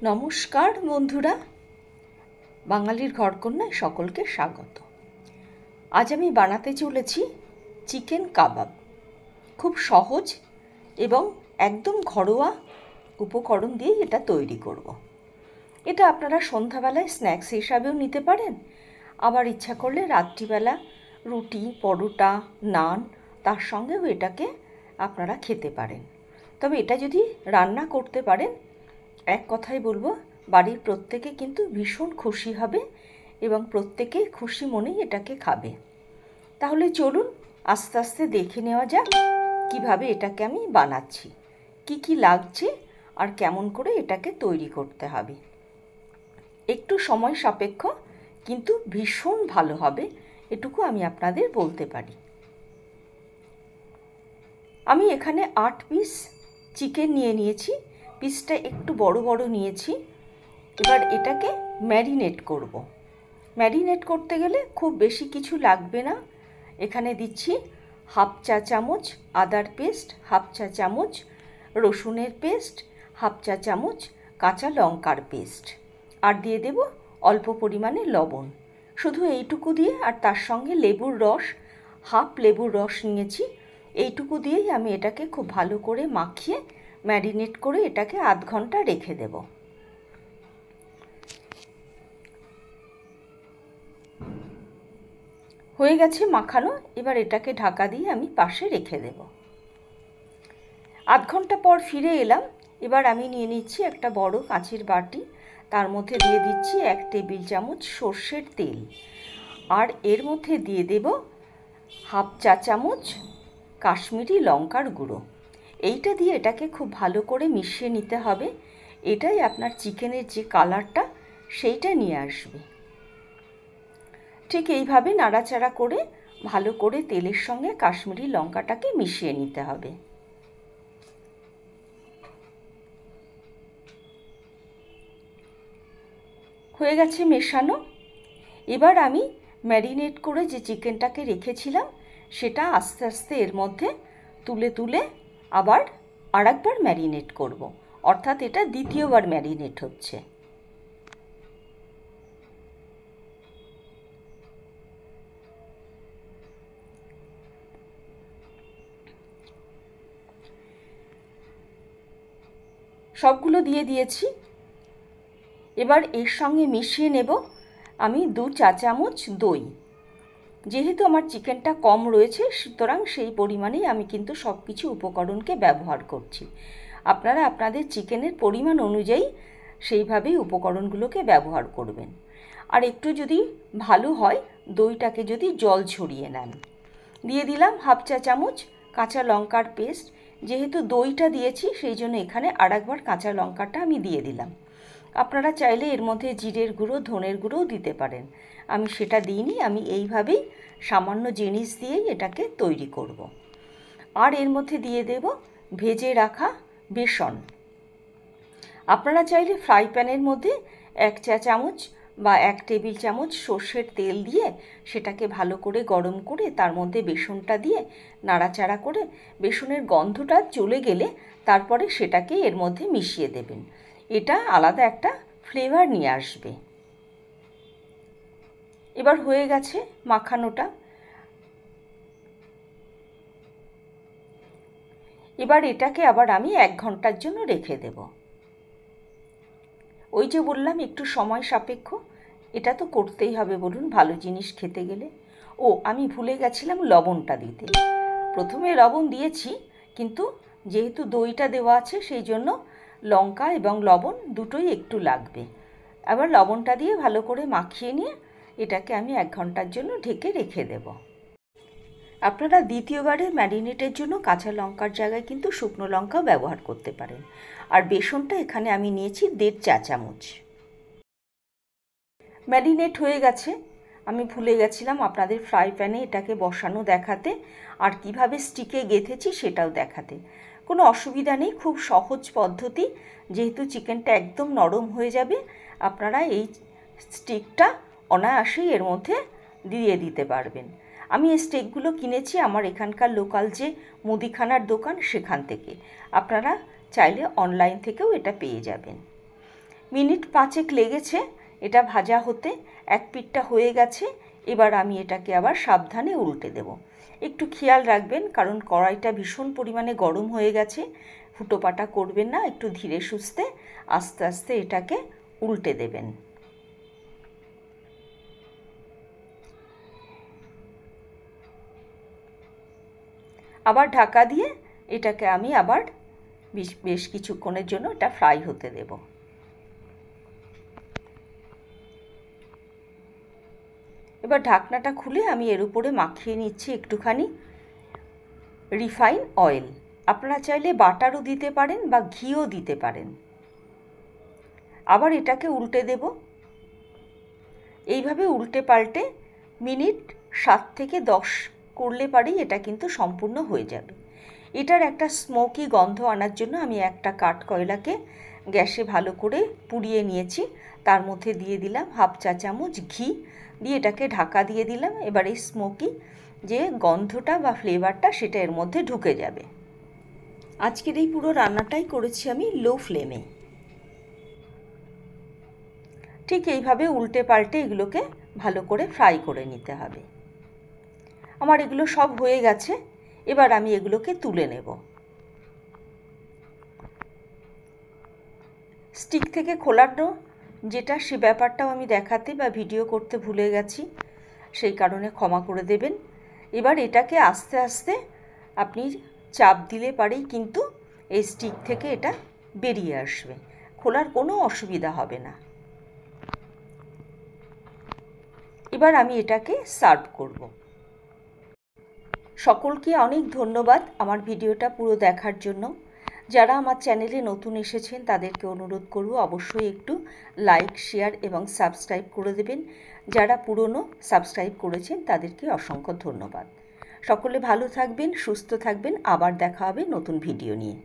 নমস্কার বন্ধুরা, বাঙালির ঘরকন্যায় সকলকে স্বাগত। আজ আমি বানাতে চলেছি চিকেন কাবাব। খুব সহজ এবং একদম ঘরোয়া উপকরণ দিয়ে এটা তৈরি করব। এটা আপনারা সন্ধ্যাবেলায় স্ন্যাক্স হিসাবেও নিতে পারেন, আবার ইচ্ছা করলে রাত্রিবেলা রুটি, পরোটা, নান তার সঙ্গেও এটাকে আপনারা খেতে পারেন। তবে এটা যদি রান্না করতে পারেন, এক কথাই বলবো, বাড়ির প্রত্যেকে কিন্তু ভীষণ খুশি হবে এবং প্রত্যেকে খুশি মনেই এটাকে খাবে। তাহলে চলুন আস্তে আস্তে দেখে নেওয়া যাক কিভাবে এটাকে আমি বানাচ্ছি, কি কি লাগছে আর কেমন করে এটাকে তৈরি করতে হবে। একটু সময় সাপেক্ষ কিন্তু ভীষণ ভালো হবে, এটুকু আমি আপনাদের বলতে পারি। আমি এখানে 8 পিস চিকেন নিয়েছি। পিসটা একটু বড় বড় নিয়েছি। এবার এটাকে ম্যারিনেট করব। ম্যারিনেট করতে গেলে খুব বেশি কিছু লাগবে না। এখানে দিচ্ছি 1/2 চা চামচ আদার পেস্ট, 1/2 চা চামচ রসুনের পেস্ট, 1/2 চা চামচ কাঁচা লঙ্কার পেস্ট, আর দিয়ে দেব অল্প পরিমাণে লবণ। শুধু এইটুকু দিয়ে, আর তার সঙ্গে লেবুর রস, 1/2 লেবুর রস নিয়েছি। এইটুকু দিয়েই আমি এটাকে খুব ভালো করে মাখিয়ে ম্যারিনেট করে এটাকে আধ ঘন্টা রেখে দেব। হয়ে গেছে মাখানো। এবার এটাকে ঢাকা দিয়ে আমি পাশে রেখে দেব। আধ ঘন্টা পর ফিরে এলাম। এবার আমি নিয়ে নিচ্ছি একটা বড় কাঁচের বাটি, তার মধ্যে দিয়ে দিচ্ছি 1 টেবিল চামচ সর্ষের তেল, আর এর মধ্যে দিয়ে দেব 1/2 চা চামচ কাশ্মীরি লঙ্কার গুঁড়ো। এইটা দিয়ে এটাকে খুব ভালো করে মিশিয়ে নিতে হবে। এটাই আপনার চিকেনের যে কালারটা সেইটা নিয়ে আসবে। ঠিক এইভাবে নাড়াচাড়া করে ভালো করে তেলের সঙ্গে কাশ্মীরি লঙ্কাটাকে মিশিয়ে নিতে হবে। হয়ে গেছে মেশানো। এবার আমি ম্যারিনেট করে যে চিকেনটাকে রেখেছিলাম সেটা আস্তে আস্তে এর মধ্যে তুলে তুলে আবার আরেকবার ম্যারিনেট করব। অর্থাৎ এটা দ্বিতীয়বার ম্যারিনেট হচ্ছে। সবগুলো দিয়ে দিয়েছি। এবার এর সঙ্গে মিশিয়ে নেব আমি 2 চা চামচ দই। যেহেতু আমার চিকেনটা কম রয়েছে, সুতরাং সেই পরিমাণেই আমি কিন্তু সব কিছু উপকরণকে ব্যবহার করছি। আপনারা আপনাদের চিকেনের পরিমাণ অনুযায়ী সেইভাবেই উপকরণগুলোকে ব্যবহার করবেন। আর একটু যদি ভালো হয়, দইটাকে যদি জল ছড়িয়ে নেন। দিয়ে দিলাম 1/2 চা চামচ কাঁচা লঙ্কার পেস্ট। যেহেতু দইটা দিয়েছি সেই জন্য এখানে আরেকবার কাঁচা লঙ্কাটা আমি দিয়ে দিলাম। আপনারা চাইলে এর মধ্যে জিরের গুঁড়ো, ধনের গুঁড়োও দিতে পারেন। আমি সেটা দিইনি। আমি এইভাবেই সামান্য জিনিস দিয়েই এটাকে তৈরি করব। আর এর মধ্যে দিয়ে দেব ভেজে রাখা বেসন। আপনারা চাইলে ফ্রাই প্যানের মধ্যে 1 চা চামচ বা 1 টেবিল চামচ সর্ষের তেল দিয়ে সেটাকে ভালো করে গরম করে তার মধ্যে বেসনটা দিয়ে নাড়াচাড়া করে বেসনের গন্ধটা চলে গেলে তারপরে সেটাকে এর মধ্যে মিশিয়ে দেবেন। এটা আলাদা একটা ফ্লেভার নিয়ে আসবে। এবার হয়ে গেছে মাখানোটা। এবার এটাকে আবার আমি 1 ঘন্টার জন্য রেখে দেব। ওই যে বললাম একটু সময় সাপেক্ষ, এটা তো করতেই হবে বলুন ভালো জিনিস খেতে গেলে। ও, আমি ভুলে গেছিলাম লবণটা দিতে। প্রথমে লবণ দিয়েছি, কিন্তু যেহেতু দইটা দেওয়া আছে সেই জন্য লঙ্কা এবং লবণ দুটোই একটু লাগবে। আবার লবণটা দিয়ে ভালো করে মাখিয়ে নিয়ে এটাকে আমি 1 ঘন্টার জন্য ঢেকে রেখে দেব। আপনারা দ্বিতীয়বারে ম্যারিনেটের জন্য কাঁচা লঙ্কার জায়গায় কিন্তু শুকনো লঙ্কাও ব্যবহার করতে পারেন। আর বেসনটা এখানে আমি নিয়েছি 1.5 চা চামচ। ম্যারিনেট হয়ে গেছে। আমি ভুলে গেছিলাম আপনাদের ফ্রাই প্যানে এটাকে বসানো দেখাতে, আর কিভাবে স্টিকে গেঁথেছি সেটাও দেখাতে। কোনো অসুবিধা নেই, খুব সহজ পদ্ধতি। যেহেতু চিকেনটা একদম নরম হয়ে যাবে, আপনারা এই স্টিকটা অনায়াসেই এর মধ্যে দিয়ে দিতে পারবেন। আমি এই স্টিকগুলো কিনেছি আমার এখানকার লোকাল যে মুদিখানার দোকান সেখান থেকে। আপনারা চাইলে অনলাইন থেকেও এটা পেয়ে যাবেন। মিনিট 5 লেগেছে এটা ভাজা হতে। এক পিঠটা হয়ে গেছে। এবার আমি এটাকে আবার সাবধানে উল্টে দেব। একটু খেয়াল রাখবেন, কারণ কড়াইটা ভীষণ পরিমাণে গরম হয়ে গেছে। হুটোপাটা করবেন না, একটু ধীরে সুস্থে আস্তে আস্তে এটাকে উল্টে দেবেন। আবার ঢাকা দিয়ে এটাকে আমি আবার বেশ কিছুক্ষণের জন্য এটা ফ্রাই হতে দেব। এবার ঢাকনাটা খুলে আমি এর উপরে মাখিয়ে নিচ্ছি একটুখানি রিফাইন অয়েল। আপনারা চাইলে বাটারও দিতে পারেন বা ঘিও দিতে পারেন। আবার এটাকে উল্টে দেব। এইভাবে উল্টে পাল্টে মিনিট 7 থেকে 10 করলে পারেই এটা কিন্তু সম্পূর্ণ হয়ে যাবে। এটার একটা স্মোকি গন্ধ আনার জন্য আমি একটা কাঠ কয়লাকে গ্যাসে ভালো করে পুড়িয়ে নিয়েছি। তার মধ্যে দিয়ে দিলাম 1/2 চা চামচ ঘি, দিয়ে এটাকে ঢাকা দিয়ে দিলাম। এবার এই স্মোকি যে গন্ধটা বা ফ্লেভারটা সেটা এর মধ্যে ঢুকে যাবে। আজকের এই পুরো রান্নাটাই করেছি আমি লো ফ্লেমে। ঠিক এইভাবে উল্টে পাল্টে এগুলোকে ভালো করে ফ্রাই করে নিতে হবে। আমার এগুলো সব হয়ে গেছে। এবার আমি এগুলোকে তুলে নেব। স্টিক থেকে খোলানো যেটা, সে ব্যাপারটাও আমি দেখাতে বা ভিডিও করতে ভুলে গেছি, সেই কারণে ক্ষমা করে দেবেন। এবার এটাকে আস্তে আস্তে আপনি চাপ দিলে পারেই কিন্তু এই স্টিক থেকে এটা বেরিয়ে আসবে, খোলার কোনো অসুবিধা হবে না। এবার আমি এটাকে সার্ভ করব। সকলকে অনেক ধন্যবাদ আমার ভিডিওটা পুরো দেখার জন্য। যারা আমার চ্যানেলে নতুন এসেছেন তাদেরকে অনুরোধ করব অবশ্যই একটু লাইক, শেয়ার এবং সাবস্ক্রাইব করে দেবেন। যারা পুরনো সাবস্ক্রাইব করেছেন তাদেরকে অসংখ্য ধন্যবাদ। সকলে ভালো থাকবেন, সুস্থ থাকবেন। আবার দেখা হবে নতুন ভিডিও নিয়ে।